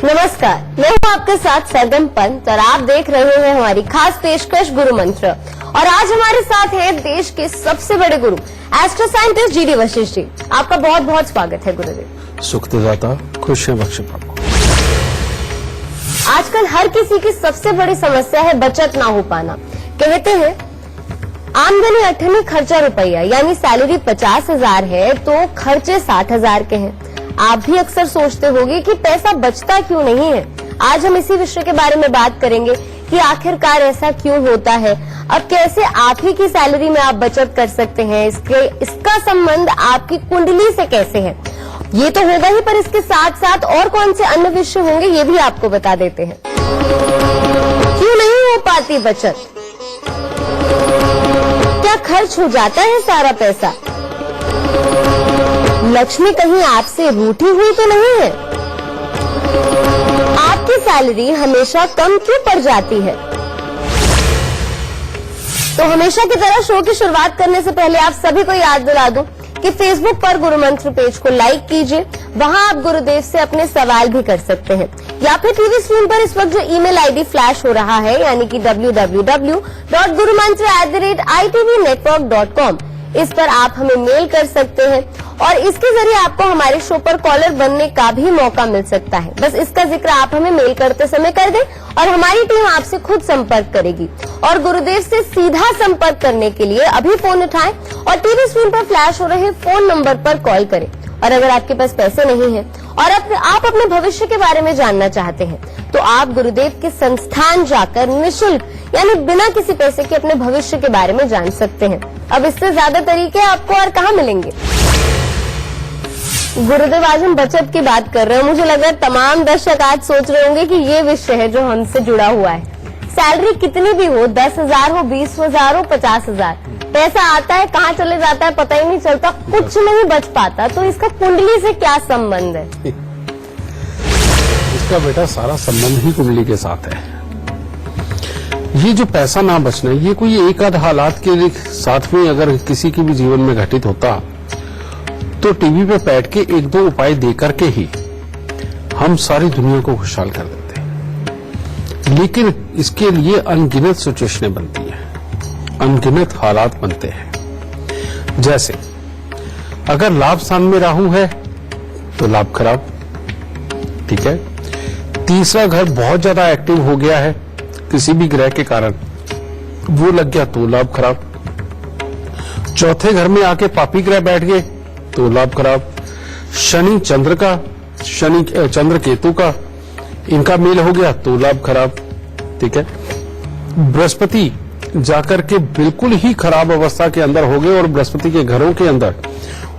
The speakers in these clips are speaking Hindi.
नमस्कार, मैं हूँ आपके साथ सरगम पंत और आप देख रहे हैं हमारी खास पेशकश गुरु मंत्र। और आज हमारे साथ है देश के सबसे बड़े गुरु astro scientist GD. Vashishtha ji. आपका बहुत बहुत स्वागत है गुरुदेव। सुख दाता, खुशियां बख्शे प्रभु। आजकल हर किसी की सबसे बड़ी समस्या है बचत ना हो पाना। कहते हैं आमदनी 8 खर्चा रुपया, यानी सैलरी 50,000 है तो खर्चे 60,000 के हैं। आप भी अक्सर सोचते होंगे कि पैसा बचता क्यों नहीं है। आज हम इसी विषय के बारे में बात करेंगे कि आखिरकार ऐसा क्यों होता है। अब कैसे आप ही की सैलरी में आप बचत कर सकते हैं, इसका संबंध आपकी कुंडली से कैसे है, ये तो होगा ही, पर इसके साथ साथ और कौन से अन्य विषय होंगे ये भी आपको बता देते हैं। क्यों नहीं हो पाती बचत, क्या खर्च हो जाता है सारा पैसा, लक्ष्मी कहीं आपसे रूठी हुई तो नहीं है, आपकी सैलरी हमेशा कम क्यों पड़ जाती है। तो हमेशा की तरह शो की शुरुआत करने से पहले आप सभी को याद दिला दूं कि फेसबुक पर गुरु मंत्र पेज को लाइक कीजिए, वहां आप गुरुदेव से अपने सवाल भी कर सकते हैं, या फिर टीवी स्क्रीन पर इस वक्त जो ईमेल आईडी फ्लैश हो रहा है यानी कि www.gurumantra@itvnetwork.com, इस पर आप हमें मेल कर सकते हैं और इसके जरिए आपको हमारे शो पर कॉलर बनने का भी मौका मिल सकता है। बस इसका जिक्र आप हमें मेल करते समय कर दें और हमारी टीम आपसे खुद संपर्क करेगी। और गुरुदेव से सीधा संपर्क करने के लिए अभी फोन उठाएं और टीवी स्क्रीन पर फ्लैश हो रहे फोन नंबर पर कॉल करें। और अगर आपके पास पैसे नहीं है और आप अपने भविष्य के बारे में जानना चाहते हैं तो आप गुरुदेव के संस्थान जाकर निःशुल्क यानी बिना किसी पैसे के अपने भविष्य के बारे में जान सकते हैं। अब इससे ज्यादा तरीके आपको और कहाँ मिलेंगे। गुरुदेव, आज हम बचत की बात कर रहे हैं। मुझे लग रहा है तमाम दर्शक आज सोच रहे होंगे कि ये विषय है जो हमसे जुड़ा हुआ है। सैलरी कितनी भी हो, 10,000 हो, 20,000 हो, 50,000, पैसा आता है कहाँ चले जाता है पता ही नहीं चलता, कुछ नहीं बच पाता। तो इसका कुंडली से क्या संबंध है? इसका बेटा सारा संबंध ही कुंडली के साथ है। ये जो पैसा ना बचना, ये कोई एक आध हालात के साथ में अगर किसी के भी जीवन में घटित होता तो टीवी पे बैठ के एक दो उपाय देकर के ही हम सारी दुनिया को खुशहाल कर देते। लेकिन इसके लिए अनगिनत सिचुएशनें बनती हैं, अनगिनत हालात बनते हैं। जैसे अगर लाभ स्थान में राहु है तो लाभ खराब, ठीक है। तीसरा घर बहुत ज्यादा एक्टिव हो गया है किसी भी ग्रह के कारण, वो लग गया तो लाभ खराब। चौथे घर में आके पापी ग्रह बैठ गए तो लाभ खराब। शनि चंद्र केतु का इनका मेल हो गया तो लाभ खराब, ठीक है। बृहस्पति जाकर के बिल्कुल ही खराब अवस्था के अंदर हो गए और बृहस्पति के घरों के अंदर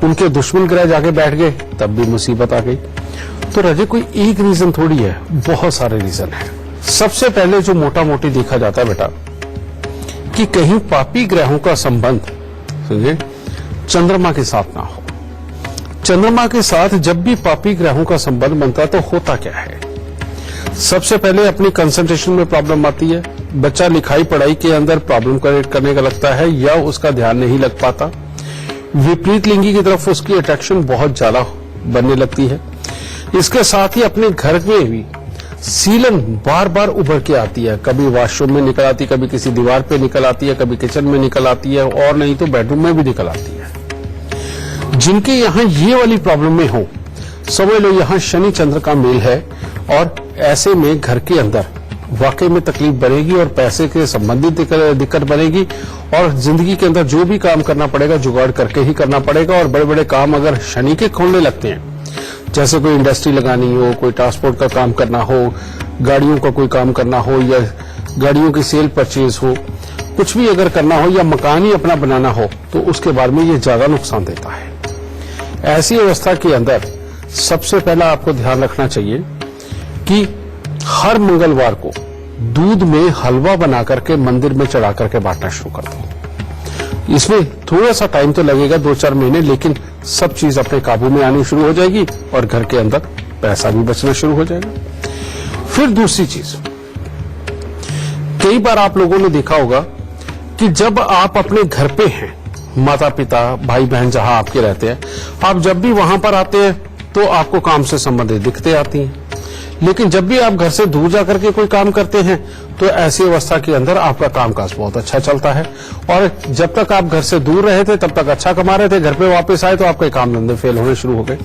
उनके दुश्मन ग्रह जाके बैठ गए, तब भी मुसीबत आ गई। तो रजे कोई एक रीजन थोड़ी है, बहुत सारे रीजन है। सबसे पहले जो मोटा मोटी देखा जाता है बेटा कि कहीं पापी ग्रहों का संबंध समझे चंद्रमा के साथ ना हो। चंद्रमा के साथ जब भी पापी ग्रहों का संबंध बनता है तो होता क्या है, सबसे पहले अपनी कंसंट्रेशन में प्रॉब्लम आती है। बच्चा लिखाई पढ़ाई के अंदर प्रॉब्लम करने का लगता है या उसका ध्यान नहीं लग पाता। विपरीत लिंगी की तरफ उसकी अट्रैक्शन बहुत ज्यादा बनने लगती है। इसके साथ ही अपने घर में भी सीलन बार बार उभर के आती है, कभी वॉशरूम में निकल आती है, कभी किसी दीवार पे निकल आती है, कभी किचन में निकल आती है और नहीं तो बेडरूम में भी निकल आती है। जिनके यहाँ ये वाली प्रॉब्लम में हो, समझ लो यहाँ शनि चंद्र का मेल है और ऐसे में घर के अंदर वाकई में तकलीफ बनेगी और पैसे के संबंधित दिक्कत बनेगी और जिंदगी के अंदर जो भी काम करना पड़ेगा जुगाड़ करके ही करना पड़ेगा। और बड़े बड़े काम अगर शनि के खोलने लगते हैं, जैसे कोई इंडस्ट्री लगानी हो, कोई ट्रांसपोर्ट का काम करना हो, गाड़ियों का कोई काम करना हो या गाड़ियों की सेल परचेज हो, कुछ भी अगर करना हो या मकान ही अपना बनाना हो तो उसके बारे में ये ज्यादा नुकसान देता है। ऐसी अवस्था के अंदर सबसे पहला आपको ध्यान रखना चाहिए कि हर मंगलवार को दूध में हलवा बना करके मंदिर में चढ़ा करके बांटना शुरू कर दो। इसमें थोड़ा सा टाइम तो लगेगा, 2-4 महीने, लेकिन सब चीज अपने काबू में आनी शुरू हो जाएगी और घर के अंदर पैसा भी बचना शुरू हो जाएगा। फिर दूसरी चीज, कई बार आप लोगों ने देखा होगा कि जब आप अपने घर पे हैं, माता पिता भाई बहन जहां आपके रहते हैं, आप जब भी वहां पर आते हैं तो आपको काम से संबंधित दिक्कतें आती हैं। लेकिन जब भी आप घर से दूर जाकर के कोई काम करते हैं तो ऐसी अवस्था के अंदर आपका कामकाज बहुत अच्छा चलता है। और जब तक आप घर से दूर रहे थे तब तक अच्छा कमा रहे थे, घर पे वापस आए तो आपके काम धंधे फेल होने शुरू हो गए।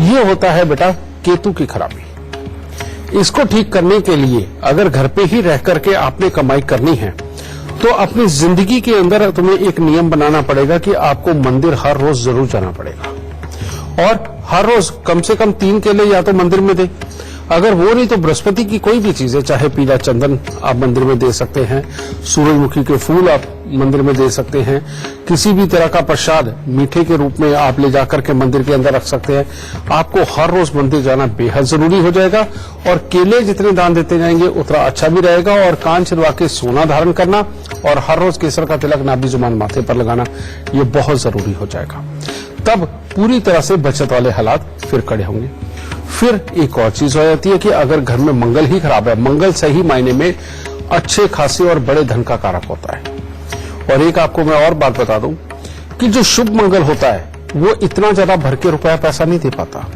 ये होता है बेटा केतु की खराबी। इसको ठीक करने के लिए अगर घर पे ही रह करके आपने कमाई करनी है तो अपनी जिंदगी के अंदर तुम्हें एक नियम बनाना पड़ेगा कि आपको मंदिर हर रोज जरूर जाना पड़ेगा और हर रोज कम से कम 3 केले या तो मंदिर में दे, अगर वो नहीं तो बृहस्पति की कोई भी चीजें, चाहे पीला चंदन आप मंदिर में दे सकते हैं, सूरजमुखी के फूल आप मंदिर में दे सकते हैं, किसी भी तरह का प्रसाद मीठे के रूप में आप ले जाकर के मंदिर के अंदर रख सकते हैं। आपको हर रोज मंदिर जाना बेहद जरूरी हो जाएगा और केले जितने दान देते जाएंगे उतना अच्छा भी रहेगा। और कान छिदवा के सोना धारण करना और हर रोज केसर का तिलक नाभि जुबान माथे पर लगाना ये बहुत जरूरी हो जाएगा। तब पूरी तरह से बचत वाले हालात फिर खड़े होंगे। फिर एक और चीज हो जाती है कि अगर घर में मंगल ही खराब है, मंगल सही मायने में अच्छे खासे और बड़े धन का कारक होता है। और एक आपको मैं और बात बता दूं कि जो शुभ मंगल होता है वो इतना ज्यादा भर के रुपया पैसा नहीं दे पाता।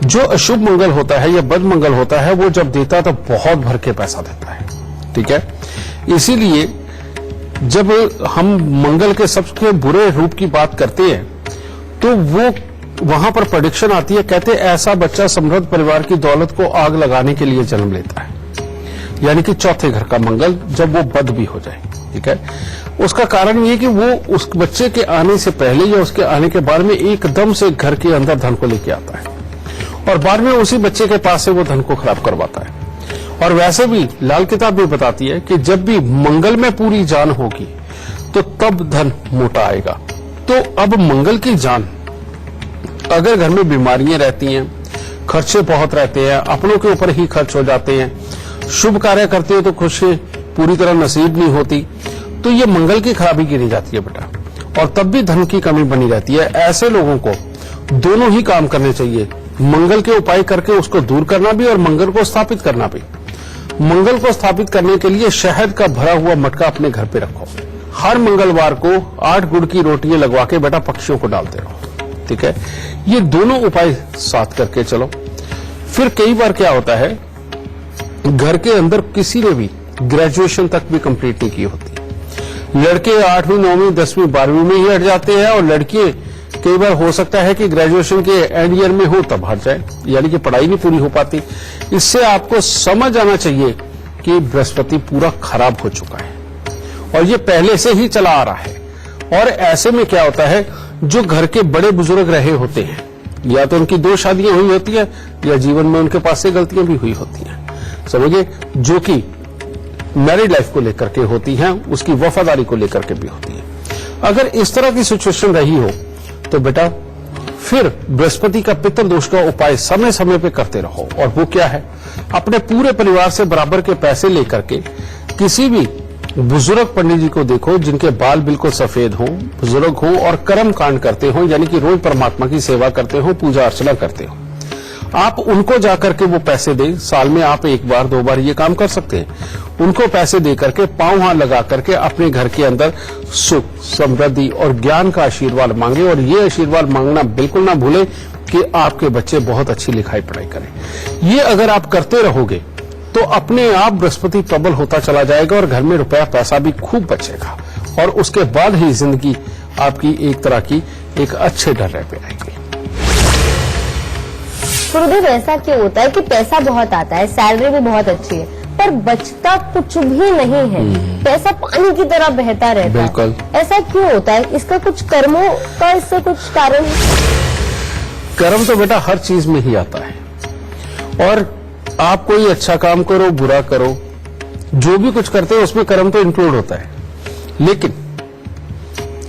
जो अशुभ मंगल होता है या बद मंगल होता है वो जब देता है तो बहुत भर के पैसा देता है। ठीक है, इसीलिए जब हम मंगल के सबसे बुरे रूप की बात करते हैं तो वो वहां पर प्रेडिक्शन आती है, कहते हैं ऐसा बच्चा समृद्ध परिवार की दौलत को आग लगाने के लिए जन्म लेता है, यानी कि चौथे घर का मंगल जब वो बद भी हो जाए। ठीक है, उसका कारण ये कि वो उस बच्चे के आने से पहले या उसके आने के बाद में एकदम से घर के अंदर धन को लेके आता है और बाद में उसी बच्चे के पास से वो धन को खराब करवाता है। और वैसे भी लाल किताब भी बताती है कि जब भी मंगल में पूरी जान होगी तो तब धन मोटा आएगा। तो अब मंगल की जान, अगर घर में बीमारियां रहती हैं, खर्चे बहुत रहते हैं, अपनों के ऊपर ही खर्च हो जाते हैं, शुभ कार्य करते हो तो खुशी पूरी तरह नसीब नहीं होती, तो ये मंगल की खराबी गिनी जाती है बेटा। और तब भी धन की कमी बनी रहती है। ऐसे लोगों को दोनों ही काम करने चाहिए, मंगल के उपाय करके उसको दूर करना भी और मंगल को स्थापित करना भी। मंगल को स्थापित करने के लिए शहद का भरा हुआ मटका अपने घर पे रखो। हर मंगलवार को 8 गुड़ की रोटियां लगवा के बेटा पक्षियों को डालते रहो। ठीक है, ये दोनों उपाय साथ करके चलो। फिर कई बार क्या होता है, घर के अंदर किसी ने भी ग्रेजुएशन तक भी कंप्लीट नहीं की होती। लड़के 8वीं 9वीं 10वीं 12वीं में ही हट जाते हैं और लड़कियां कई बार हो सकता है कि ग्रेजुएशन के एंड ईयर में हो तब हट जाए, यानी कि पढ़ाई नहीं पूरी हो पाती। इससे आपको समझ आना चाहिए कि बृहस्पति पूरा खराब हो चुका है और ये पहले से ही चला आ रहा है। और ऐसे में क्या होता है, जो घर के बड़े बुजुर्ग रहे होते हैं, या तो उनकी 2 शादियां हुई होती है या जीवन में उनके पास से गलतियां भी हुई होती हैं, समझिए, जो कि मैरिड लाइफ को लेकर के होती हैं, उसकी वफादारी को लेकर के भी होती है। अगर इस तरह की सिचुएशन रही हो तो बेटा फिर बृहस्पति का पितृदोष का उपाय समय समय पे करते रहो। और वो क्या है, अपने पूरे परिवार से बराबर के पैसे लेकर के किसी भी बुजुर्ग पंडित जी को देखो जिनके बाल बिल्कुल सफेद हों, बुजुर्ग हों और कर्म कांड करते हो, यानी कि रोज परमात्मा की सेवा करते हो, पूजा अर्चना करते हो, आप उनको जाकर के वो पैसे दें। साल में आप 1 बार 2 बार ये काम कर सकते हैं। उनको पैसे दे करके पांव हाथ लगा करके अपने घर के अंदर सुख, समृद्धि और ज्ञान का आशीर्वाद मांगे। और ये आशीर्वाद मांगना बिल्कुल ना भूले कि आपके बच्चे बहुत अच्छी लिखाई पढ़ाई करें। ये अगर आप करते रहोगे तो अपने आप बृहस्पति प्रबल होता चला जाएगा और घर में रुपया पैसा भी खूब बचेगा और उसके बाद ही जिंदगी आपकी एक तरह की एक अच्छे डर पे आएगी। गुरुदेव, ऐसा क्यों होता है कि पैसा बहुत आता है, सैलरी भी बहुत अच्छी है, पर बचता कुछ भी नहीं है, पैसा पानी की तरह बहता रहता है? ऐसा क्यों होता है? इसका कुछ कर्मों का इससे कुछ कारण? कर्म तो बेटा हर चीज में ही आता है और आप कोई अच्छा काम करो, बुरा करो, जो भी कुछ करते हो उसमें कर्म तो इंक्लूड होता है। लेकिन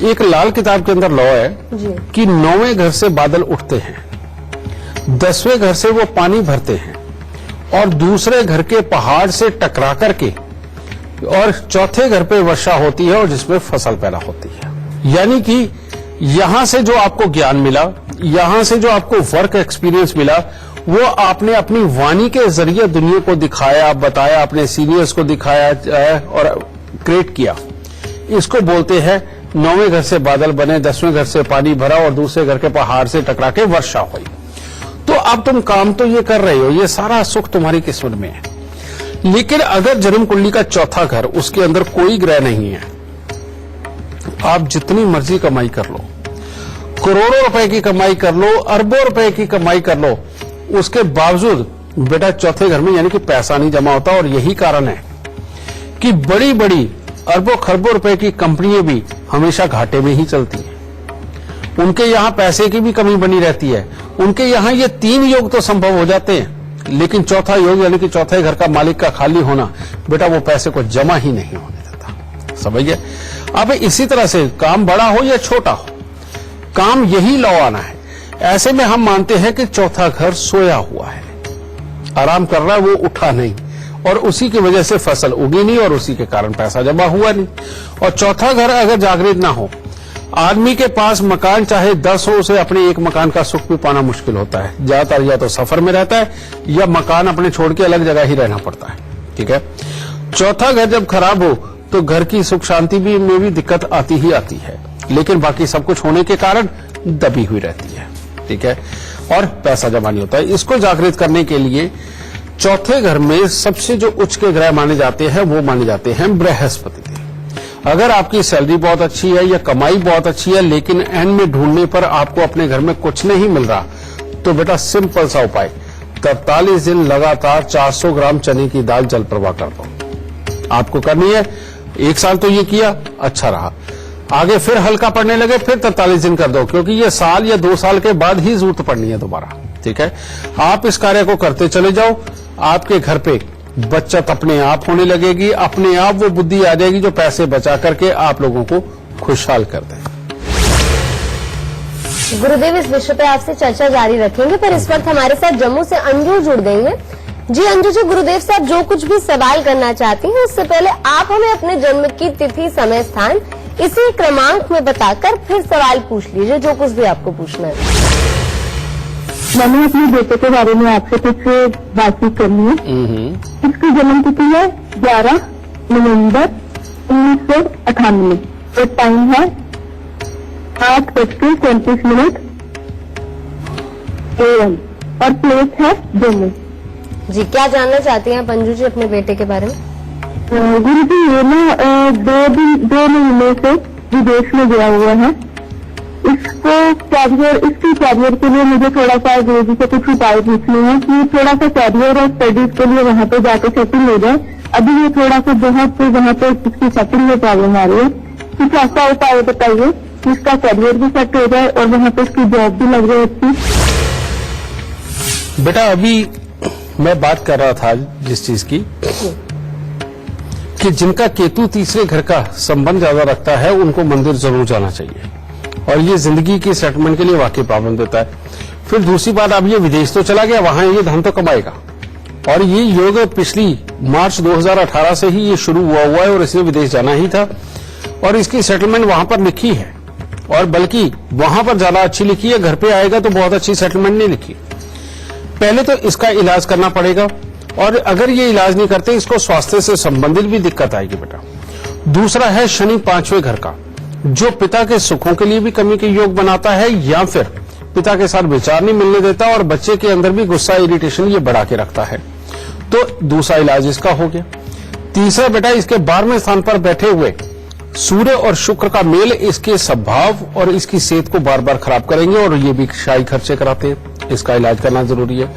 एक लाल किताब के अंदर लॉ है कि 9वें घर से बादल उठते हैं, 10वें घर से वो पानी भरते हैं और दूसरे घर के पहाड़ से टकरा करके और चौथे घर पे वर्षा होती है और जिसमें फसल पैदा होती है। यानी कि यहां से जो आपको ज्ञान मिला, यहां से जो आपको वर्क एक्सपीरियंस मिला, वो आपने अपनी वाणी के जरिए दुनिया को दिखाया, बताया, अपने सीनियर्स को दिखाया और क्रिएट किया। इसको बोलते हैं 9वें घर से बादल बने, 10वें घर से पानी भरा और दूसरे घर के पहाड़ से टकरा के वर्षा हुई। तो अब तुम काम तो ये कर रहे हो, ये सारा सुख तुम्हारी किस्मत में है। लेकिन अगर जन्म कुंडली का चौथा घर, उसके अंदर कोई ग्रह नहीं है, आप जितनी मर्जी कमाई कर लो, करोड़ों रुपए की कमाई कर लो, अरबों रुपए की कमाई कर लो, उसके बावजूद बेटा चौथे घर में यानी कि पैसा नहीं जमा होता। और यही कारण है कि बड़ी बड़ी अरबों खरबों रुपए की कंपनियां भी हमेशा घाटे में ही चलती हैं। उनके यहां पैसे की भी कमी बनी रहती है। उनके यहां ये 3 योग तो संभव हो जाते हैं, लेकिन चौथा योग यानी कि चौथे घर का मालिक का खाली होना, बेटा वो पैसे को जमा ही नहीं होने देता। समझ गए? अब इसी तरह से काम बड़ा हो या छोटा हो, काम यही लौ आना है। ऐसे में हम मानते हैं कि चौथा घर सोया हुआ है, आराम कर रहा है, वो उठा नहीं, और उसी की वजह से फसल उगी नहीं और उसी के कारण पैसा जमा हुआ नहीं। और चौथा घर अगर जागृत ना हो, आदमी के पास मकान चाहे 10 हो, उसे अपने एक मकान का सुख भी पाना मुश्किल होता है। ज्यादातर या तो सफर में रहता है या मकान अपने छोड़ के अलग जगह ही रहना पड़ता है। ठीक है, चौथा घर जब खराब हो तो घर की सुख शांति भी में भी दिक्कत आती ही आती है, लेकिन बाकी सब कुछ होने के कारण दबी हुई रहती है। ठीक है, और पैसा जमा नहीं होता है। इसको जागृत करने के लिए चौथे घर में सबसे जो उच्च के ग्रह माने जाते हैं वो माने जाते हैं बृहस्पति। अगर आपकी सैलरी बहुत अच्छी है या कमाई बहुत अच्छी है, लेकिन एंड में ढूंढने पर आपको अपने घर में कुछ नहीं मिल रहा, तो बेटा सिंपल सा उपाय, 43 दिन लगातार 400 ग्राम चने की दाल जल प्रवाह कर दो। आपको करनी है, 1 साल तो ये किया, अच्छा रहा, आगे फिर हल्का पड़ने लगे, फिर 43 दिन कर दो, क्योंकि ये साल या 2 साल के बाद ही जरूरत पड़नी है दोबारा। ठीक है, आप इस कार्य को करते चले जाओ, आपके घर पे बचत अपने आप होने लगेगी, अपने आप वो बुद्धि आ जाएगी जो पैसे बचा करके आप लोगों को खुशहाल कर दे। गुरुदेव, इस विषय पे आपसे चर्चा जारी रखेंगे, पर इस वक्त हमारे साथ जम्मू से अंजू जुड़ गई हैं। जी अंजू जी, गुरुदेव साहब जो कुछ भी सवाल करना चाहती हैं, उससे पहले आप हमें अपने जन्म की तिथि, समय, स्थान इसी क्रमांक में बताकर फिर सवाल पूछ लीजिए, जो कुछ भी आपको पूछना है। मैंने अपने बेटे के बारे में आपसे कुछ बातचीत करनी है। इसकी जन्म तिथि है 11 नवंबर 1998 और टाइम है 8:34 AM और प्लेस है जम्मू। जी, क्या जानना चाहती हैं आप अंजू जी अपने बेटे के बारे में? गुरु जी, ये ना 2 महीने से विदेश में गया हुआ है। इसकी कैरियर के लिए मुझे थोड़ा सा गुरु जी से कुछ उपाय पूछने हैं कि थोड़ा सा कैरियर और स्टडीज के लिए वहाँ पे जाके सेटिंग हो जाए। अभी ये थोड़ा सा बहुत वहाँ पे इसकी सेटिंग में प्रॉब्लम आ रही है। कुछ ऐसा उपाय बताइए कि इसका कैरियर भी सेट हो जाए और वहाँ पे इसकी जॉब भी लग जाए अच्छी। बेटा, अभी मैं बात कर रहा था जिस चीज की, कि जिनका केतु तीसरे घर का संबंध ज्यादा रखता है उनको मंदिर जरूर जाना चाहिए, और ये जिंदगी की सेटलमेंट के लिए वाकई प्रॉब्लम देता है। फिर दूसरी बात, अब ये विदेश तो चला गया, वहां ये धन तो कमाएगा, और ये योग पिछली मार्च 2018 से ही ये शुरू हुआ है और इसने विदेश जाना ही था, और इसकी सेटलमेंट वहां पर लिखी है, और बल्कि वहां पर ज्यादा अच्छी लिखी है, घर पे आएगा तो बहुत अच्छी सेटलमेंट नहीं लिखी। पहले तो इसका इलाज करना पड़ेगा, और अगर ये इलाज नहीं करते इसको स्वास्थ्य से संबंधित भी दिक्कत आएगी बेटा। दूसरा है शनि 5वें घर का, जो पिता के सुखों के लिए भी कमी के योग बनाता है, या फिर पिता के साथ विचार नहीं मिलने देता और बच्चे के अंदर भी गुस्सा, इरिटेशन ये बढ़ा के रखता है। तो दूसरा इलाज इसका हो गया। तीसरा बेटा, इसके 12वें स्थान पर बैठे हुए सूर्य और शुक्र का मेल इसके स्वभाव और इसकी सेहत को बार बार खराब करेंगे, और ये भी शाही खर्चे कराते हैं। इसका इलाज करना जरूरी है।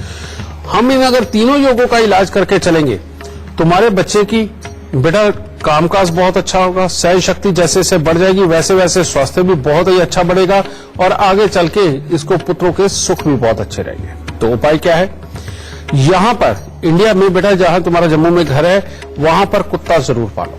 हम इन अगर तीनों योगों का इलाज करके चलेंगे, तुम्हारे बच्चे की बेटा कामकाज बहुत अच्छा होगा, सहन शक्ति जैसे जैसे बढ़ जाएगी, वैसे वैसे स्वास्थ्य भी बहुत ही अच्छा बढ़ेगा, और आगे चल के इसको पुत्रों के सुख भी बहुत अच्छे रहेंगे। तो उपाय क्या है? यहां पर इंडिया में बेटा, जहां तुम्हारा जम्मू में घर है, वहां पर कुत्ता जरूर पालो।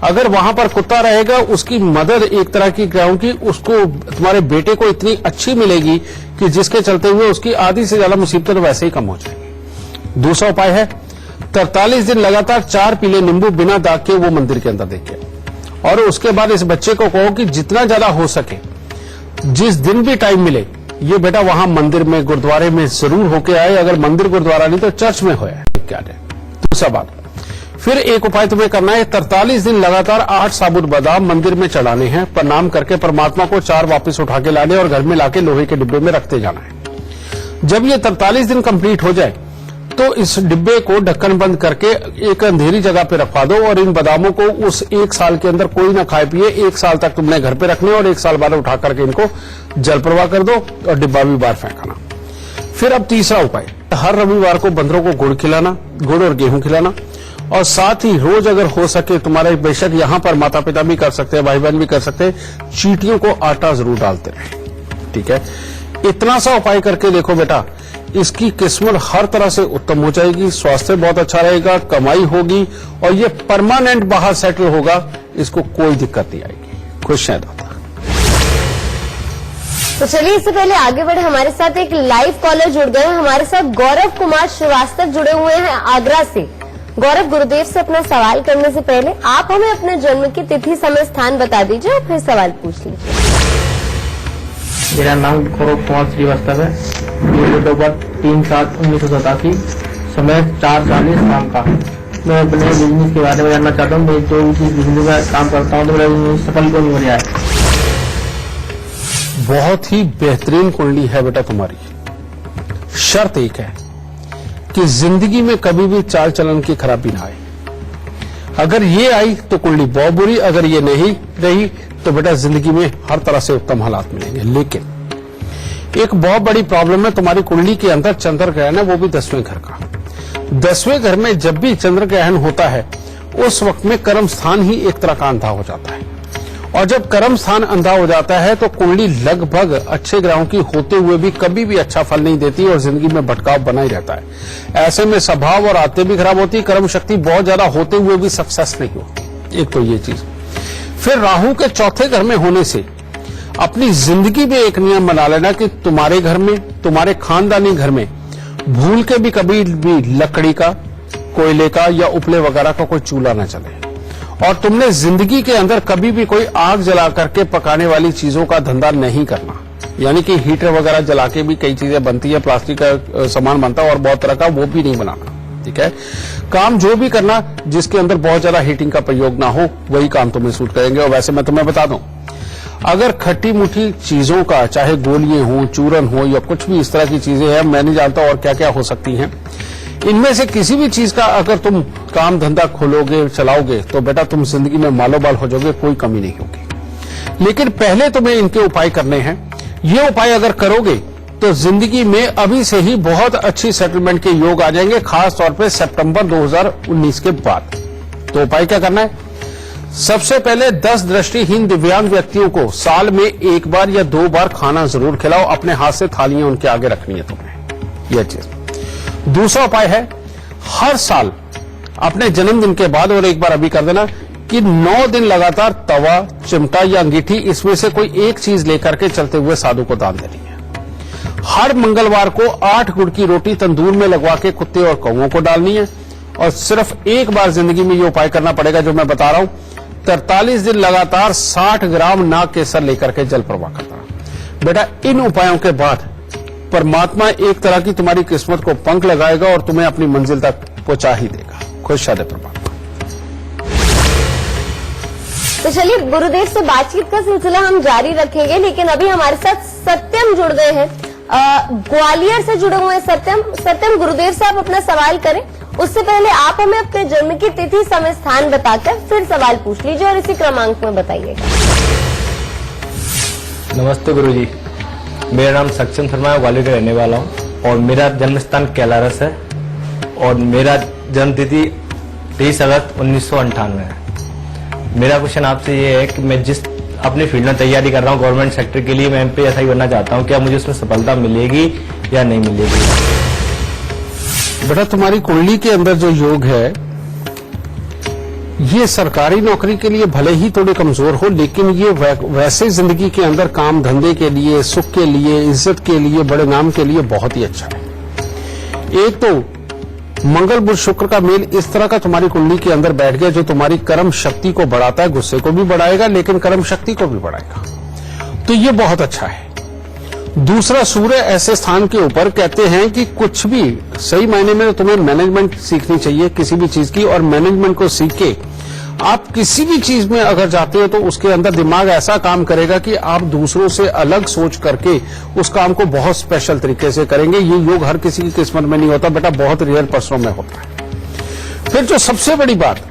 अगर वहां पर कुत्ता रहेगा, उसकी मदद एक तरह की कहूं कि उसको, तुम्हारे बेटे को इतनी अच्छी मिलेगी कि जिसके चलते हुए उसकी आधी से ज्यादा मुसीबतें वैसे ही कम हो जाएंगी। दूसरा उपाय है 43 दिन लगातार 4 पीले नींबू बिना दाग के वो मंदिर के अंदर देखे, और उसके बाद इस बच्चे को कहो कि जितना ज्यादा हो सके, जिस दिन भी टाइम मिले, ये बेटा वहां मंदिर में, गुरुद्वारे में जरूर होके आए। अगर मंदिर गुरुद्वारा नहीं तो चर्च में होया क्या है। दूसरा बात, फिर एक उपाय तुम्हें करना है, 43 दिन लगातार 8 साबुत बादाम मंदिर में चढ़ाने हैं, प्रणाम करके परमात्मा को 4 वापस उठा के लाने और घर में लाके लोहे के डिब्बे में रखते जाना है। जब ये 43 दिन कंप्लीट हो जाए तो इस डिब्बे को ढक्कन बंद करके एक अंधेरी जगह पे रखवा दो और इन बादामों को उस 1 साल के अंदर कोई ना खाए पिए। 1 साल तक तुमने घर पे रखने और 1 साल बाद उठा करके इनको जल प्रवाह कर दो और डिब्बा भी बाहर फेंकना। फिर अब तीसरा उपाय, हर रविवार को बंदरों को गुड़ खिलाना, गुड़ और गेहूं खिलाना, और साथ ही रोज अगर हो सके तुम्हारे, बेशक यहां पर माता पिता भी कर सकते हैं, भाई बहन भी कर सकते हैं, चींटियों को आटा जरूर डालते रहे। ठीक है, इतना सा उपाय करके देखो बेटा, इसकी किस्मत हर तरह से उत्तम हो जाएगी, स्वास्थ्य बहुत अच्छा रहेगा, कमाई होगी और ये परमानेंट बाहर सेटल होगा, इसको कोई दिक्कत नहीं आएगी। खुश है दादा। तो चलिए इससे पहले आगे बढ़े, हमारे साथ एक लाइव कॉलर जुड़ गए हैं। हमारे साथ गौरव कुमार श्रीवास्तव जुड़े हुए हैं आगरा से। गौरव, गुरुदेव से अपना सवाल करने से पहले आप हमें अपने जन्म की तिथि, समय, स्थान बता दीजिए और फिर सवाल पूछ लीजिए। मेरा नाम गौरव कुमार श्रीवास्तव है। डेट ऑफ बर्थ 3/7/1987, समय 4:40 शाम का। मैं अपने बिजनेस के बारे में जानना चाहता हूँ। मैं जो बिजनेस में काम करता हूँ तो मेरा बिजनेस सफल क्यों नहीं हो रहा है? बहुत ही बेहतरीन कुंडली है बेटा तुम्हारी। शर्त एक है कि जिंदगी में कभी भी चाल चलन की खराबी ना आए। अगर ये आई तो कुंडली बहुत बुरी, अगर ये नहीं रही तो बेटा जिंदगी में हर तरह से उत्तम हालात मिलेंगे। लेकिन एक बहुत बड़ी प्रॉब्लम है, तुम्हारी कुंडली के अंदर चंद्र ग्रहण है, वो भी 10वें घर का। 10वें घर में जब भी चंद्र ग्रहण होता है उस वक्त में कर्म स्थान ही एक तरह का अंधा हो जाता है, और जब कर्म स्थान अंधा हो जाता है तो कुंडली लगभग अच्छे ग्रहों की होते हुए भी कभी भी अच्छा फल नहीं देती और जिंदगी में भटकाव बना ही रहता है। ऐसे में स्वभाव और आदतें भी खराब होती, कर्म शक्ति बहुत ज्यादा होते हुए भी सक्सेस नहीं होती। एक तो ये चीज। फिर राहु के चौथे घर में होने से अपनी जिंदगी में एक नियम बना लेना कि तुम्हारे घर में, तुम्हारे खानदानी घर में भूल के भी कभी भी लकड़ी का, कोयले का या उपले वगैरह का कोई चूल्हा न चले, और तुमने जिंदगी के अंदर कभी भी कोई आग जला करके पकाने वाली चीजों का धंधा नहीं करना। यानी कि हीटर वगैरह जला के भी कई चीजें बनती है, प्लास्टिक का सामान बनता है और बहुत तरह का, वो भी नहीं बनाना। ठीक है, काम जो भी करना जिसके अंदर बहुत ज्यादा हीटिंग का प्रयोग ना हो, वही काम तुम्हें सूट करेंगे। और वैसे मैं तुम्हें बता दूं, अगर खट्टी मीठी चीजों का, चाहे गोलियां हो, चूरन हो या कुछ भी इस तरह की चीजें हैं, मैं नहीं जानता और क्या क्या हो सकती हैं, इनमें से किसी भी चीज का अगर तुम काम धंधा खोलोगे, चलाओगे, तो बेटा तुम जिंदगी में मालोमाल हो जाओगे, कोई कमी नहीं होगी। लेकिन पहले तुम्हें इनके उपाय करने हैं। ये उपाय अगर करोगे तो जिंदगी में अभी से ही बहुत अच्छी सेटलमेंट के योग आ जाएंगे, खास तौर पे सितंबर 2019 के बाद। तो उपाय क्या करना है? सबसे पहले 10 दृष्टिहीन दिव्यांग व्यक्तियों को साल में 1 बार या 2 बार खाना जरूर खिलाओ। अपने हाथ से थालियां उनके आगे रखनी है तुम्हें, यह चीज। दूसरा उपाय है, हर साल अपने जन्मदिन के बाद, और एक बार अभी कर देना, कि 9 दिन लगातार तवा, चिमटा या अंगीठी, इसमें से कोई एक चीज लेकर के चलते हुए साधु को दान देनी है। हर मंगलवार को 8 गुड़ की रोटी तंदूर में लगवा के कुत्ते और कौवों को डालनी है। और सिर्फ एक बार जिंदगी में ये उपाय करना पड़ेगा जो मैं बता रहा हूं। 43 दिन लगातार 60 ग्राम नाग केसर लेकर के जल प्रवाह करना। बेटा इन उपायों के बाद परमात्मा एक तरह की तुम्हारी किस्मत को पंख लगाएगा और तुम्हें अपनी मंजिल तक पहुंचा ही देगा। खुश शादी परमात्मा। तो चलिए गुरुदेव से बातचीत का सिलसिला हम जारी रखेंगे, लेकिन अभी हमारे साथ सत्यम जुड़ गए हैं, ग्वालियर से जुड़े हुए हैं। सत्यम, गुरुदेव से आप अपना सवाल करें, उससे पहले आप हमें अपने जन्म की तिथि, समय, स्थान बताकर फिर सवाल पूछ लीजिए और इसी क्रमांक में बताइएगा। नमस्ते गुरुजी, मेरा नाम सक्षम शर्मा है, ग्वालियर का रहने वाला हूँ और मेरा जन्म स्थान कैलारस है और मेरा जन्म तिथि 23 अगस्त 1998 है। मेरा क्वेश्चन आपसे ये है कि मैं जिस अपनी फील्ड में तैयारी कर रहा हूँ गवर्नमेंट सेक्टर के लिए, मैं MPSI बनना चाहता हूँ, क्या मुझे उसमें सफलता मिलेगी या नहीं मिलेगी? बेटा तुम्हारी कुंडली के अंदर जो योग है, ये सरकारी नौकरी के लिए भले ही थोड़े कमजोर हो, लेकिन ये वैसे जिंदगी के अंदर काम धंधे के लिए, सुख के लिए, इज्जत के लिए, बड़े नाम के लिए बहुत ही अच्छा है। एक तो मंगल बुध शुक्र का मेल इस तरह का तुम्हारी कुंडली के अंदर बैठ गया जो तुम्हारी कर्म शक्ति को बढ़ाता है, गुस्से को भी बढ़ाएगा लेकिन कर्म शक्ति को भी बढ़ाएगा, तो ये बहुत अच्छा है। दूसरा, सूर्य ऐसे स्थान के ऊपर, कहते हैं कि कुछ भी सही मायने में तुम्हें मैनेजमेंट सीखनी चाहिए किसी भी चीज की, और मैनेजमेंट को सीख के आप किसी भी चीज में अगर जाते हो तो उसके अंदर दिमाग ऐसा काम करेगा कि आप दूसरों से अलग सोच करके उस काम को बहुत स्पेशल तरीके से करेंगे। ये योग हर किसी की किस्मत में नहीं होता बेटा, बहुत रेयर पर्सनों में होता है। फिर जो सबसे बड़ी बात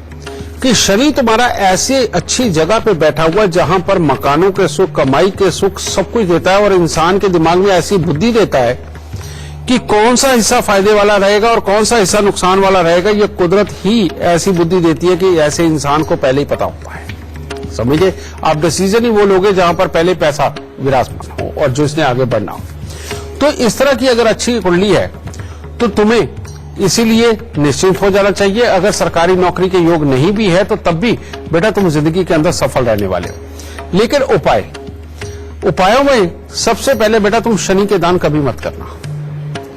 कि शनि तुम्हारा ऐसे अच्छी जगह पे बैठा हुआ जहां पर मकानों के सुख, कमाई के सुख सब कुछ देता है और इंसान के दिमाग में ऐसी बुद्धि देता है कि कौन सा हिस्सा फायदे वाला रहेगा और कौन सा हिस्सा नुकसान वाला रहेगा। ये कुदरत ही ऐसी बुद्धि देती है कि ऐसे इंसान को पहले ही पता होता है। समझिए, आप डिसीजन ही वो लोगे जहां पर पहले पैसा विराजमान हो और जो इसने आगे बढ़ना हो। तो इस तरह की अगर अच्छी कुंडली है तो तुम्हें इसीलिए निश्चिंत हो जाना चाहिए। अगर सरकारी नौकरी के योग नहीं भी है तो तब भी बेटा तुम जिंदगी के अंदर सफल रहने वाले हो। लेकिन उपायों में सबसे पहले बेटा तुम शनि के दान कभी मत करना।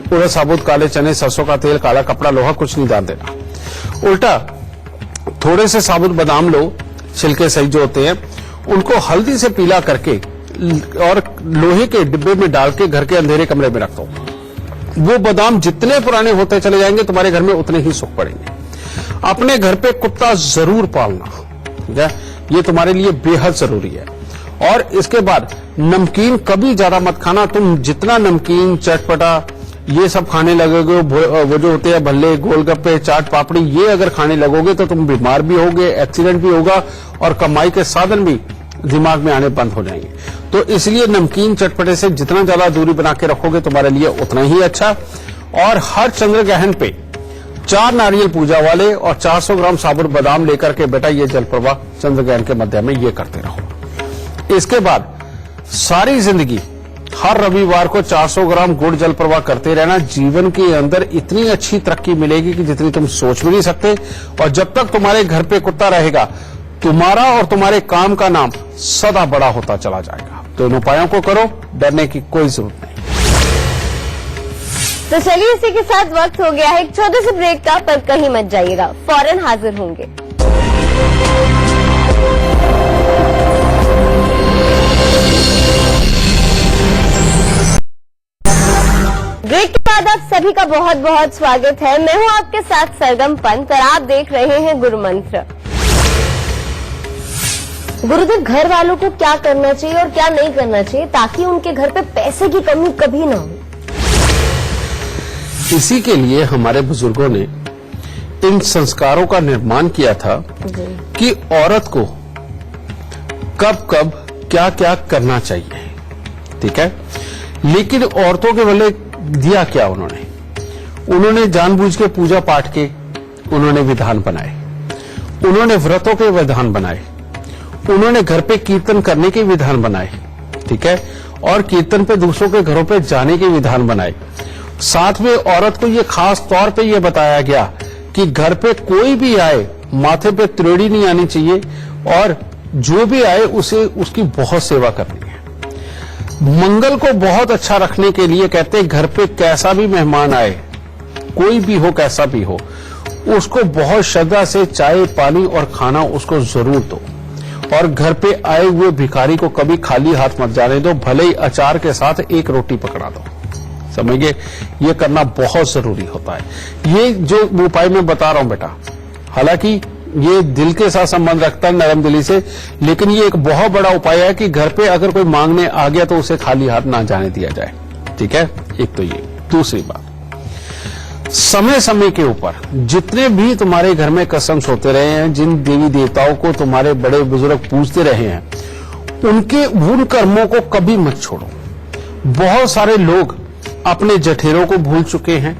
पूरे साबुत काले चने, सरसों का तेल, काला कपड़ा, लोहा कुछ नहीं दान देना। उल्टा थोड़े से साबुत बादाम लो, छिलके सही जो होते हैं, उनको हल्दी से पीला करके और लोहे के डिब्बे में डाल के घर के अंधेरे कमरे में रख दो। वो बादाम जितने पुराने होते चले जाएंगे तुम्हारे घर में उतने ही सुख पड़ेंगे। अपने घर पे कुत्ता जरूर पालना, ठीक है, ये तुम्हारे लिए बेहद जरूरी है। और इसके बाद नमकीन कभी ज्यादा मत खाना। तुम जितना नमकीन, चटपटा ये सब खाने लगोगे, वो जो होते हैं भल्ले, गोलगप्पे, चाट पापड़ी, ये अगर खाने लगोगे तो तुम बीमार भी होगे, एक्सीडेंट भी होगा और कमाई के साधन भी दिमाग में आने बंद हो जाएंगे। तो इसलिए नमकीन चटपटे से जितना ज्यादा दूरी बना के रखोगे तुम्हारे लिए उतना ही अच्छा। और हर चंद्र ग्रहण पे 4 नारियल पूजा वाले और 400 ग्राम साबुत बादाम लेकर के बेटा ये जल प्रवाह चंद्र ग्रहण के मध्य में ये करते रहो। इसके बाद सारी जिंदगी हर रविवार को 400 ग्राम गुड़ जल प्रवाह करते रहना। जीवन के अंदर इतनी अच्छी तरक्की मिलेगी कि जितनी तुम सोच भी नहीं सकते। और जब तक तुम्हारे घर पे कुत्ता रहेगा तुम्हारा और तुम्हारे काम का नाम सदा बड़ा होता चला जाएगा। तो इन उपायों को करो, डरने की कोई जरूरत नहीं। तो चलिए इसी के साथ वक्त हो गया है एक छोटे से ब्रेक का, पर कहीं मत जाइएगा, फौरन हाजिर होंगे। ब्रेक के बाद आप सभी का बहुत बहुत स्वागत है। मैं हूं आपके साथ सरगम पंत और आप देख रहे हैं गुरु मंत्र। गुरुदेव, घर वालों को क्या करना चाहिए और क्या नहीं करना चाहिए ताकि उनके घर पे पैसे की कमी कभी ना हो? इसी के लिए हमारे बुजुर्गों ने इन संस्कारों का निर्माण किया था कि औरत को कब कब क्या क्या करना चाहिए, ठीक है। लेकिन औरतों के बदले दिया क्या उन्होंने जानबूझ के पूजा पाठ के उन्होंने विधान बनाए, उन्होंने व्रतों के विधान बनाए, उन्होंने घर पे कीर्तन करने के विधान बनाए, ठीक है, और कीर्तन पे दूसरों के घरों पे जाने के विधान बनाए। साथ में औरत को ये खास तौर पे ये बताया गया कि घर पे कोई भी आए माथे पे त्रिवेणी नहीं आनी चाहिए और जो भी आए उसे उसकी बहुत सेवा करनी है। मंगल को बहुत अच्छा रखने के लिए कहते हैं घर पे कैसा भी मेहमान आए, कोई भी हो कैसा भी हो, उसको बहुत श्रद्धा से चाय पानी और खाना उसको जरूर दो। और घर पे आए हुए भिखारी को कभी खाली हाथ मत जाने दो, भले ही अचार के साथ एक रोटी पकड़ा दो। समझिए, ये करना बहुत जरूरी होता है। ये जो उपाय मैं बता रहा हूं बेटा, हालांकि ये दिल के साथ संबंध रखता है, नरम दिली से, लेकिन ये एक बहुत बड़ा उपाय है कि घर पे अगर कोई मांगने आ गया तो उसे खाली हाथ ना जाने दिया जाए, ठीक है। एक तो ये। दूसरी बात, समय समय के ऊपर जितने भी तुम्हारे घर में कसम होते रहे हैं, जिन देवी देवताओं को तुम्हारे बड़े बुजुर्ग पूजते रहे हैं, उनके उन कर्मों को कभी मत छोड़ो। बहुत सारे लोग अपने जठेरों को भूल चुके हैं,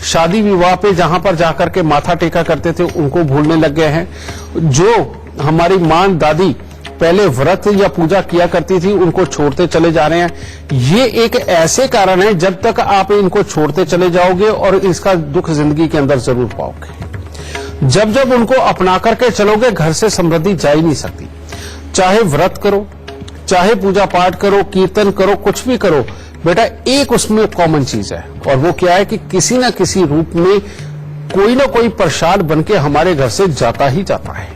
शादी विवाह पे जहां पर जाकर के माथा टेका करते थे उनको भूलने लग गए हैं। जो हमारी मां दादी पहले व्रत या पूजा किया करती थी उनको छोड़ते चले जा रहे हैं। ये एक ऐसे कारण है, जब तक आप इनको छोड़ते चले जाओगे और इसका दुख जिंदगी के अंदर जरूर पाओगे। जब जब उनको अपना करके चलोगे घर से समृद्धि जा ही नहीं सकती। चाहे व्रत करो, चाहे पूजा पाठ करो, कीर्तन करो, कुछ भी करो बेटा, एक उसमें कॉमन चीज है और वो क्या है कि किसी न किसी रूप में कोई ना कोई प्रसाद बनके हमारे घर से जाता ही जाता है।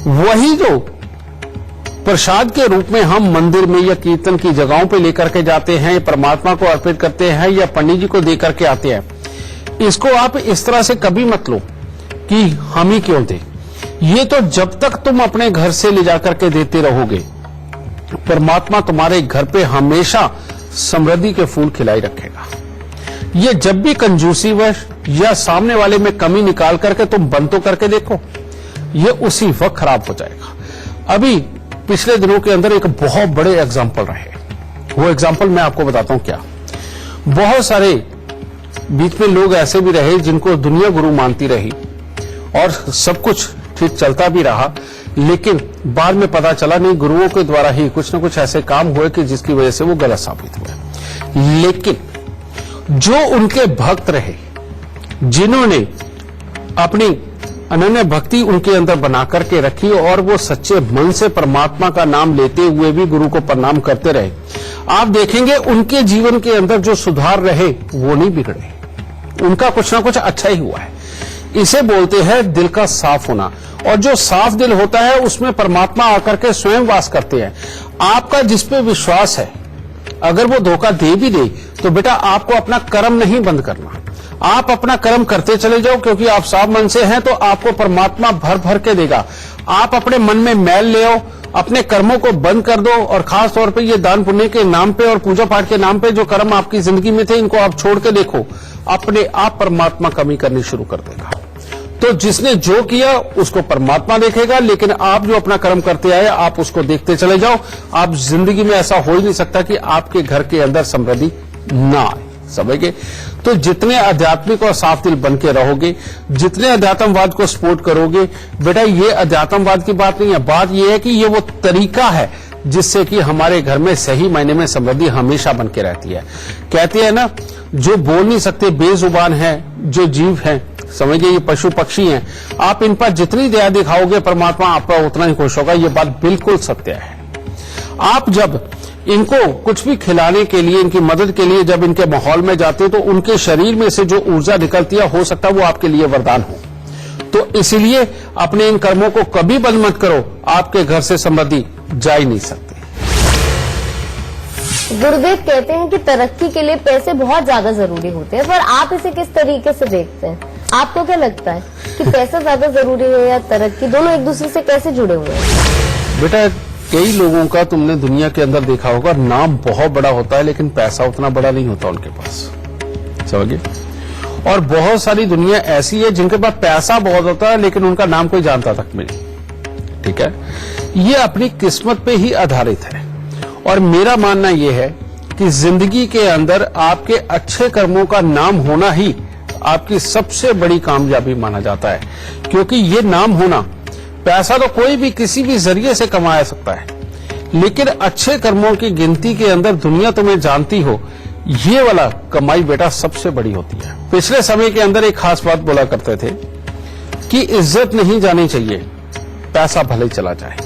वही जो प्रसाद के रूप में हम मंदिर में या कीर्तन की जगहों पे लेकर के जाते हैं, परमात्मा को अर्पित करते हैं या पंडित जी को देकर के आते हैं, इसको आप इस तरह से कभी मत लो कि हम ही क्यों दें। ये तो जब तक तुम अपने घर से ले जाकर के देते रहोगे, परमात्मा तुम्हारे घर पे हमेशा समृद्धि के फूल खिलाई रखेगा। ये जब भी कंजूसी वश या सामने वाले में कमी निकाल करके तुम बंद तो करके देखो, ये उसी वक्त खराब हो जाएगा। अभी पिछले दिनों के अंदर एक बहुत बड़े एग्जाम्पल रहे, वो एग्जाम्पल मैं आपको बताता हूं क्या। बहुत सारे बीच में लोग ऐसे भी रहे जिनको दुनिया गुरु मानती रही और सब कुछ ठीक चलता भी रहा, लेकिन बाद में पता चला नहीं, गुरुओं के द्वारा ही कुछ न कुछ ऐसे काम हुए कि जिसकी वजह से वो गलत साबित हुए। लेकिन जो उनके भक्त रहे, जिन्होंने अपनी अनन्य भक्ति उनके अंदर बना करके रखी और वो सच्चे मन से परमात्मा का नाम लेते हुए भी गुरु को प्रणाम करते रहे, आप देखेंगे उनके जीवन के अंदर जो सुधार रहे वो नहीं बिगड़े, उनका कुछ ना कुछ अच्छा ही हुआ है। इसे बोलते हैं दिल का साफ होना, और जो साफ दिल होता है उसमें परमात्मा आकर के स्वयं वास करते हैं। आपका जिस पे विश्वास है, अगर वो धोखा दे भी दे तो बेटा आपको अपना कर्म नहीं बंद करना, आप अपना कर्म करते चले जाओ, क्योंकि आप साफ मन से हैं तो आपको परमात्मा भर भर के देगा। आप अपने मन में मैल ले आओ, अपने कर्मों को बंद कर दो, और खास तौर पे ये दान पुण्य के नाम पे और पूजा पाठ के नाम पे जो कर्म आपकी जिंदगी में थे, इनको आप छोड़ के देखो, अपने आप परमात्मा कमी करनी शुरू कर देगा। तो जिसने जो किया उसको परमात्मा देखेगा, लेकिन आप जो अपना कर्म करते आए आप उसको देखते चले जाओ। आप जिंदगी में ऐसा हो ही नहीं सकता कि आपके घर के अंदर समृद्धि ना आए, समझे। तो जितने आध्यात्मिक और साफ दिल बन के रहोगे, जितने अध्यात्मवाद को सपोर्ट करोगे, बेटा ये अध्यात्मवाद की बात नहीं है, बात ये है कि ये वो तरीका है जिससे कि हमारे घर में सही मायने में समृद्धि हमेशा बन के रहती है। कहते हैं ना, जो बोल नहीं सकते बेजुबान है, जो जीव है, समझिए ये पशु पक्षी हैं, आप इन पर जितनी दया दिखाओगे परमात्मा आपका उतना ही खुश होगा। ये बात बिल्कुल सत्य है। आप जब इनको कुछ भी खिलाने के लिए, इनकी मदद के लिए जब इनके माहौल में जाते हो तो उनके शरीर में से जो ऊर्जा निकलती है, हो सकता है वो आपके लिए वरदान हो। तो इसीलिए अपने इन कर्मों को कभी बंद मत करो, आपके घर से समृद्धि जा ही नहीं सकती। गुरुदेव कहते हैं कि तरक्की के लिए पैसे बहुत ज्यादा जरूरी होते हैं, पर आप इसे किस तरीके से देखते हैं? आपको क्या लगता है कि पैसा ज्यादा जरूरी है या तरक्की? दोनों एक दूसरे से कैसे जुड़े हुए हैं? बेटा कई लोगों का तुमने दुनिया के अंदर देखा होगा, नाम बहुत बड़ा होता है लेकिन पैसा उतना बड़ा नहीं होता उनके पास, समझिए। और बहुत सारी दुनिया ऐसी है जिनके पास पैसा बहुत होता है लेकिन उनका नाम कोई जानता तक नहीं, ठीक है। ये अपनी किस्मत पे ही आधारित है। और मेरा मानना यह है कि जिंदगी के अंदर आपके अच्छे कर्मों का नाम होना ही आपकी सबसे बड़ी कामयाबी माना जाता है, क्योंकि ये नाम होना, पैसा तो कोई भी किसी भी जरिए से कमा सकता है, लेकिन अच्छे कर्मों की गिनती के अंदर दुनिया तुम्हें जानती हो, ये वाला कमाई बेटा सबसे बड़ी होती है। पिछले समय के अंदर एक खास बात बोला करते थे कि इज्जत नहीं जानी चाहिए, पैसा भले ही चला जाए।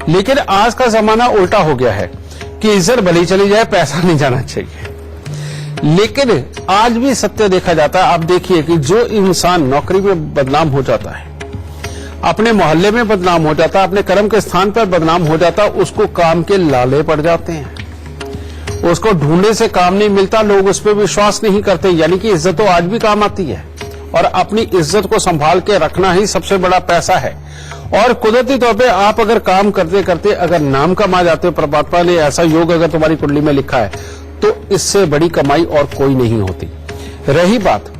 लेकिन आज का जमाना उल्टा हो गया है कि इज्जत भले ही चली जाए, पैसा नहीं जाना चाहिए। लेकिन आज भी सत्य देखा जाता है। आप देखिए कि जो इंसान नौकरी में बदनाम हो जाता है, अपने मोहल्ले में बदनाम हो जाता है, अपने कर्म के स्थान पर बदनाम हो जाता है, उसको काम के लाले पड़ जाते हैं, उसको ढूंढने से काम नहीं मिलता, लोग उस पर विश्वास नहीं करते। यानी कि इज्जत तो आज भी काम आती है, और अपनी इज्जत को संभाल के रखना ही सबसे बड़ा पैसा है। और कुदरती तौर पे आप अगर काम करते करते अगर नाम कमा जाते हो, परमात्मा ने ऐसा योग अगर तुम्हारी कुंडली में लिखा है, तो इससे बड़ी कमाई और कोई नहीं होती। रही बात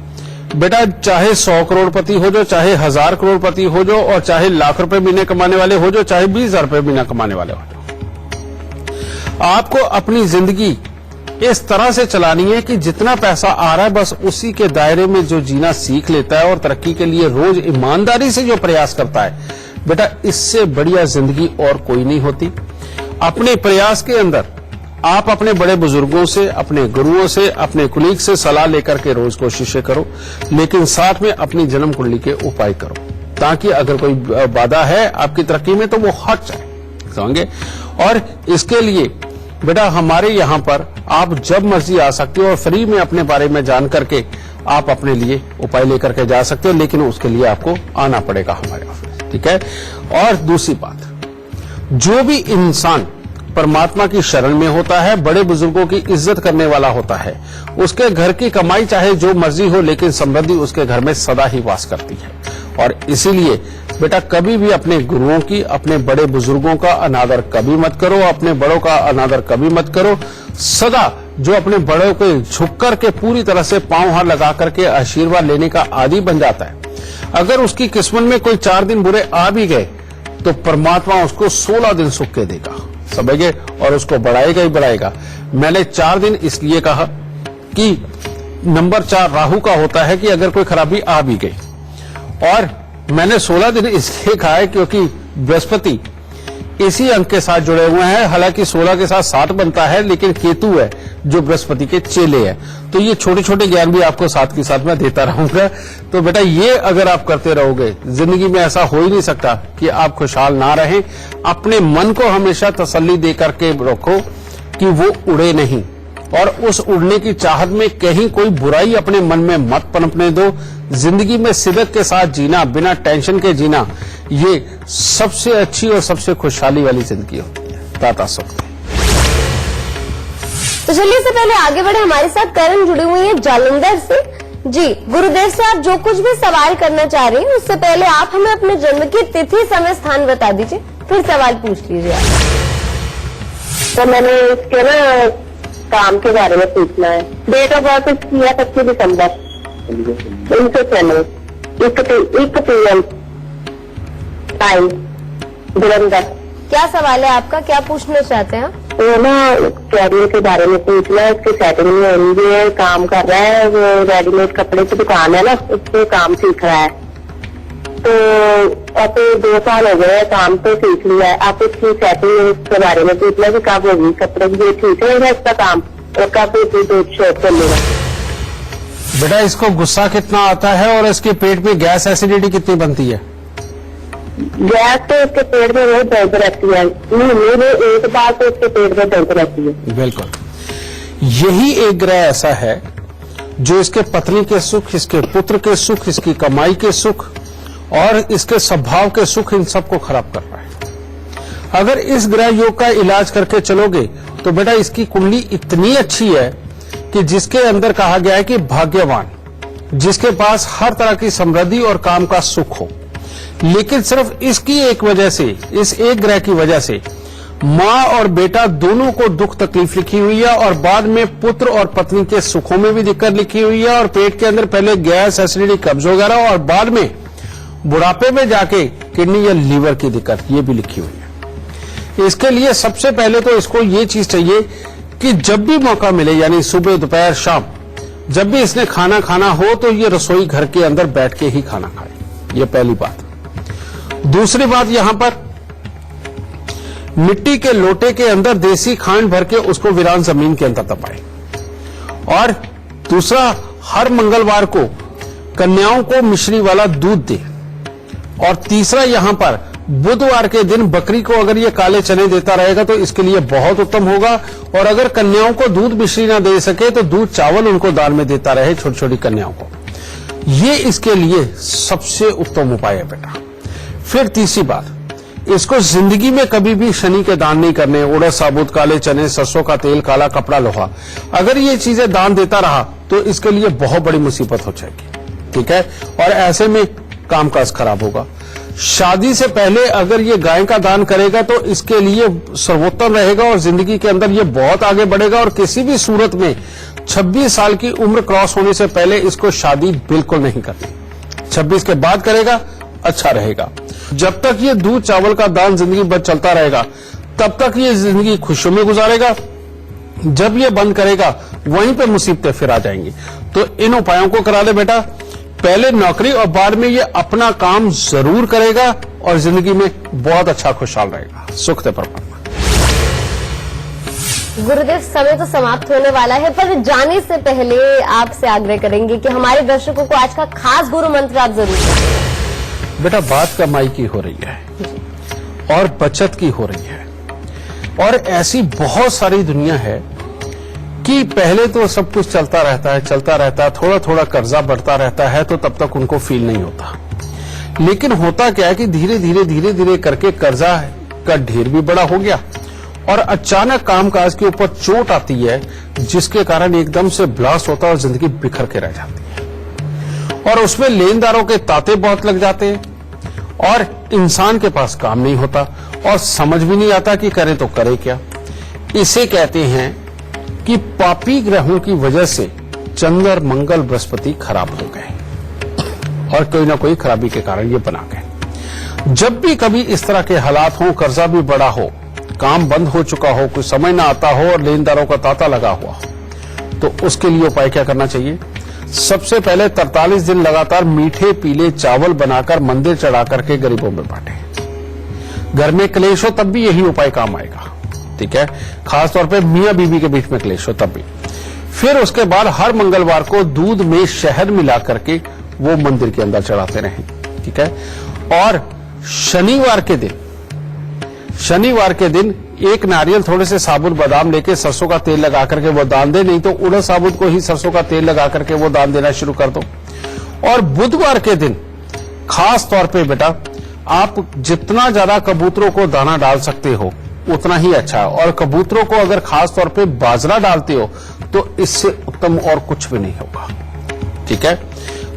बेटा, चाहे 100 करोड़पति हो जाओ, चाहे 1000 करोड़पति हो जाओ, और चाहे लाख रुपए महीने कमाने वाले हो जाओ, चाहे 20,000 रुपए महीना कमाने वाले हो जाओ, आपको अपनी जिंदगी इस तरह से चलानी है कि जितना पैसा आ रहा है बस उसी के दायरे में जो जीना सीख लेता है और तरक्की के लिए रोज ईमानदारी से जो प्रयास करता है, बेटा इससे बढ़िया जिंदगी और कोई नहीं होती। अपने प्रयास के अंदर आप अपने बड़े बुजुर्गों से, अपने गुरुओं से, अपने कुलीग से सलाह लेकर के रोज कोशिशें करो, लेकिन साथ में अपनी जन्म कुंडली के उपाय करो, ताकि अगर कोई बाधा है आपकी तरक्की में तो वो हट जाए, समझे। और इसके लिए बेटा हमारे यहाँ पर आप जब मर्जी आ सकते हो और फ्री में अपने बारे में जान करके आप अपने लिए उपाय लेकर के जा सकते हो, लेकिन उसके लिए आपको आना पड़ेगा हमारे ऑफिस, ठीक है। और दूसरी बात, जो भी इंसान परमात्मा की शरण में होता है, बड़े बुजुर्गों की इज्जत करने वाला होता है, उसके घर की कमाई चाहे जो मर्जी हो, लेकिन समृद्धि उसके घर में सदा ही वास करती है। और इसीलिए बेटा कभी भी अपने गुरुओं की, अपने बड़े बुजुर्गों का अनादर कभी मत करो, अपने बड़ों का अनादर कभी मत करो। सदा जो अपने बड़ों को झुक करके पूरी तरह से पांव हाथ लगा करके आशीर्वाद लेने का आदी बन जाता है, अगर उसकी किस्मत में कोई 4 दिन बुरे आ भी गए तो परमात्मा उसको 16 दिन सुख के देगा, समझे, और उसको बढ़ाएगा ही बढ़ाएगा। मैंने 4 दिन इसलिए कहा कि नंबर 4 राहु का होता है कि अगर कोई खराबी आ भी गई, और मैंने 16 दिन इसलिए कहा है क्योंकि बृहस्पति इसी अंक के साथ जुड़े हुए हैं। हालांकि 16 के साथ 7 बनता है, लेकिन केतु है जो बृहस्पति के चेले है। तो ये छोटे छोटे ज्ञान भी आपको साथ के साथ मैं देता रहूंगा। तो बेटा ये अगर आप करते रहोगे, जिंदगी में ऐसा हो ही नहीं सकता कि आप खुशहाल ना रहें। अपने मन को हमेशा तसल्ली दे करके रखो कि वो उड़े नहीं, और उस उड़ने की चाहत में कहीं कोई बुराई अपने मन में मत पनपने दो। जिंदगी में सिदक के साथ जीना, बिना टेंशन के जीना, ये सबसे अच्छी और सबसे खुशहाली वाली जिंदगी होती है। ताता सुख। तो चलिए इससे पहले आगे बढ़े, हमारे साथ करण जुड़ी हुई है जालंधर से। जी गुरुदेव से आप जो कुछ भी सवाल करना चाह रही हैं, उससे पहले आप हमें अपने जन्म की तिथि, समय, स्थान बता दीजिए, फिर सवाल पूछ लीजिए आप। तो मैंने इसके ना काम के बारे में पूछना है। डेट ऑफ बर्थ किया 25 दिसंबर 1996, 1 PM टाइम जलंधर। क्या सवाल है आपका, क्या पूछना चाहते हैं? तो ना कैरियर के बारे में पूछना है। इसकी सेटिंग में होनी है, काम कर रहा है, वो रेडीमेड कपड़े की दुकान है ना, उससे काम सीख रहा है। तो अब 2 साल हो गए, काम तो सीख लिया है। आप इसकी सेटिंग के बारे में पूछना कि कब होगी, कपड़े की ठीक है इसका काम, और कब शॉप चलेगा। बेटा इसको गुस्सा कितना आता है और इसके पेट में गैस एसिडिटी कितनी बनती है? गैस तो इसके पेट में बहुत दर्द रहती है, महीने में एक बार तो इसके पेट में दर्द रहती है। बिल्कुल, यही एक ग्रह ऐसा है जो इसके पत्नी के सुख, इसके पुत्र के सुख, इसकी कमाई के सुख और इसके स्वभाव के सुख, इन सबको खराब कर रहा है। अगर इस ग्रह योग का इलाज करके चलोगे तो बेटा इसकी कुंडली इतनी अच्छी है कि जिसके अंदर कहा गया है कि भाग्यवान, जिसके पास हर तरह की समृद्धि और काम का सुख हो, लेकिन सिर्फ इसकी एक वजह से, इस एक ग्रह की वजह से माँ और बेटा दोनों को दुख तकलीफ लिखी हुई है, और बाद में पुत्र और पत्नी के सुखों में भी दिक्कत लिखी हुई है, और पेट के अंदर पहले गैस, एसिडिटी, कब्ज वगैरह, और बाद में बुढ़ापे में जाके किडनी या लीवर की दिक्कत, ये भी लिखी हुई है। इसके लिए सबसे पहले तो इसको ये चीज चाहिए कि जब भी मौका मिले, यानी सुबह, दोपहर, शाम, जब भी इसने खाना खाना हो तो ये रसोई घर के अंदर बैठ के ही खाना खाए। ये पहली बात। दूसरी बात, यहां पर मिट्टी के लोटे के अंदर देसी खांड भर के उसको वीरान जमीन के अंदर दबाए। और दूसरा, हर मंगलवार को कन्याओं को मिश्री वाला दूध दे। और तीसरा, यहां पर बुधवार के दिन बकरी को अगर ये काले चने देता रहेगा तो इसके लिए बहुत उत्तम होगा। और अगर कन्याओं को दूध मिश्री ना दे सके तो दूध चावल उनको दान में देता रहे, छोटी छोटी कन्याओं को। ये इसके लिए सबसे उत्तम उपाय है बेटा। फिर तीसरी बात, इसको जिंदगी में कभी भी शनि के दान नहीं करने। उड़द, साबुत, काले चने, सरसों का तेल, काला कपड़ा, लोहा, अगर ये चीजें दान देता रहा तो इसके लिए बहुत बड़ी मुसीबत हो जाएगी। ठीक है, और ऐसे में कामकाज खराब होगा। शादी से पहले अगर ये गाय का दान करेगा तो इसके लिए सर्वोत्तम रहेगा, और जिंदगी के अंदर ये बहुत आगे बढ़ेगा। और किसी भी सूरत में 26 साल की उम्र क्रॉस होने से पहले इसको शादी बिल्कुल नहीं करनी। 26 के बाद करेगा, अच्छा रहेगा। जब तक ये दूध चावल का दान जिंदगी भर चलता रहेगा तब तक ये जिंदगी खुशियों में गुजारेगा। जब ये बंद करेगा वहीं पे मुसीबतें फिर आ जाएंगी। तो इन उपायों को करा ले बेटा। पहले नौकरी और बाद में ये अपना काम जरूर करेगा और जिंदगी में बहुत अच्छा खुशहाल रहेगा। सुख दे परमात्मा। गुरुदेव, समय तो समाप्त होने वाला है, पर जाने से पहले आपसे आग्रह करेंगे कि हमारे दर्शकों को आज का खास गुरु मंत्र आप जरूर दें। बेटा, बात कमाई की हो रही है और बचत की हो रही है, और ऐसी बहुत सारी दुनिया है कि पहले तो सब कुछ चलता रहता है, थोड़ा थोड़ा कर्जा बढ़ता रहता है, तो तब तक उनको फील नहीं होता। लेकिन होता क्या है कि धीरे धीरे करके कर्जा का ढेर भी बड़ा हो गया, और अचानक कामकाज के ऊपर चोट आती है, जिसके कारण एकदम से ब्लास्ट होता है और जिंदगी बिखर के रह जाती है। और उसमें लेनदारों के तांते बहुत लग जाते हैं, और इंसान के पास काम नहीं होता और समझ भी नहीं आता कि करे तो करे क्या। इसे कहते हैं कि पापी ग्रहों की वजह से चंद्र मंगल बृहस्पति खराब हो गए और कोई ना कोई खराबी के कारण ये बना गए। जब भी कभी इस तरह के हालात हों, कर्जा भी बड़ा हो, काम बंद हो चुका हो, कोई समझ ना आता हो और लेनदारों का तांता लगा हुआ हो, तो उसके लिए उपाय क्या करना चाहिए? सबसे पहले 43 दिन लगातार मीठे पीले चावल बनाकर मंदिर चढ़ा करके गरीबों में बांटे। घर में क्लेश हो तब भी यही उपाय काम आएगा, ठीक है। खासतौर पे मियां बीवी के बीच में क्लेश हो तब भी। फिर उसके बाद हर मंगलवार को दूध में शहद मिला करके वो मंदिर के अंदर चढ़ाते रहें, ठीक है। और शनिवार के दिन एक नारियल, थोड़े से साबुत बादाम लेके सरसों का तेल लगा करके वो दान दे, नहीं तो उड़द साबुत को ही सरसों का तेल लगा करके वो दान देना शुरू कर दो। और बुधवार के दिन खास तौर पे बेटा आप जितना ज्यादा कबूतरों को दाना डाल सकते हो उतना ही अच्छा है। और कबूतरों को अगर खास तौर पे बाजरा डालते हो तो इससे उत्तम और कुछ भी नहीं होगा, ठीक है।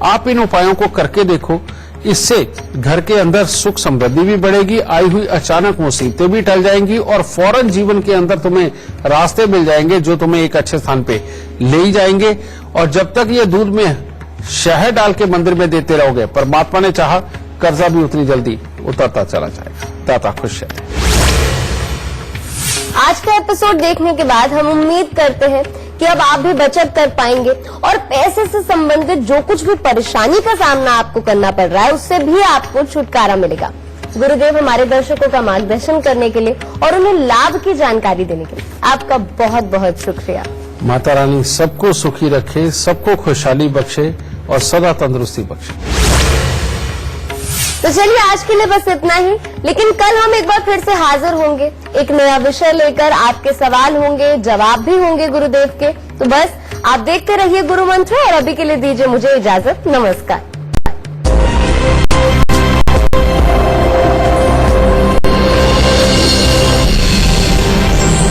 आप इन उपायों को करके देखो, इससे घर के अंदर सुख समृद्धि भी बढ़ेगी, आई हुई अचानक मुसीबतें भी टल जाएंगी और फौरन जीवन के अंदर तुम्हें रास्ते मिल जाएंगे जो तुम्हें एक अच्छे स्थान पे ले ही जाएंगे। और जब तक ये दूध में शहद डाल के मंदिर में देते रहोगे, परमात्मा ने चाहा कर्जा भी उतनी जल्दी उतरता चला जाएगा। दाता खुश है। आज का एपिसोड देखने के बाद हम उम्मीद करते हैं कि अब आप भी बचत कर पाएंगे और पैसे से संबंधित जो कुछ भी परेशानी का सामना आपको करना पड़ रहा है उससे भी आपको छुटकारा मिलेगा। गुरुदेव हमारे दर्शकों का मार्गदर्शन करने के लिए और उन्हें लाभ की जानकारी देने के लिए आपका बहुत बहुत शुक्रिया। माता रानी सबको सुखी रखे, सबको खुशहाली बख्शे और सदा तंदुरुस्ती बख्शे। तो चलिए आज के लिए बस इतना ही, लेकिन कल हम एक बार फिर से हाजिर होंगे एक नया विषय लेकर। आपके सवाल होंगे, जवाब भी होंगे गुरुदेव के। तो बस आप देखते रहिए गुरु मंत्र और अभी के लिए दीजिए मुझे इजाजत। नमस्कार।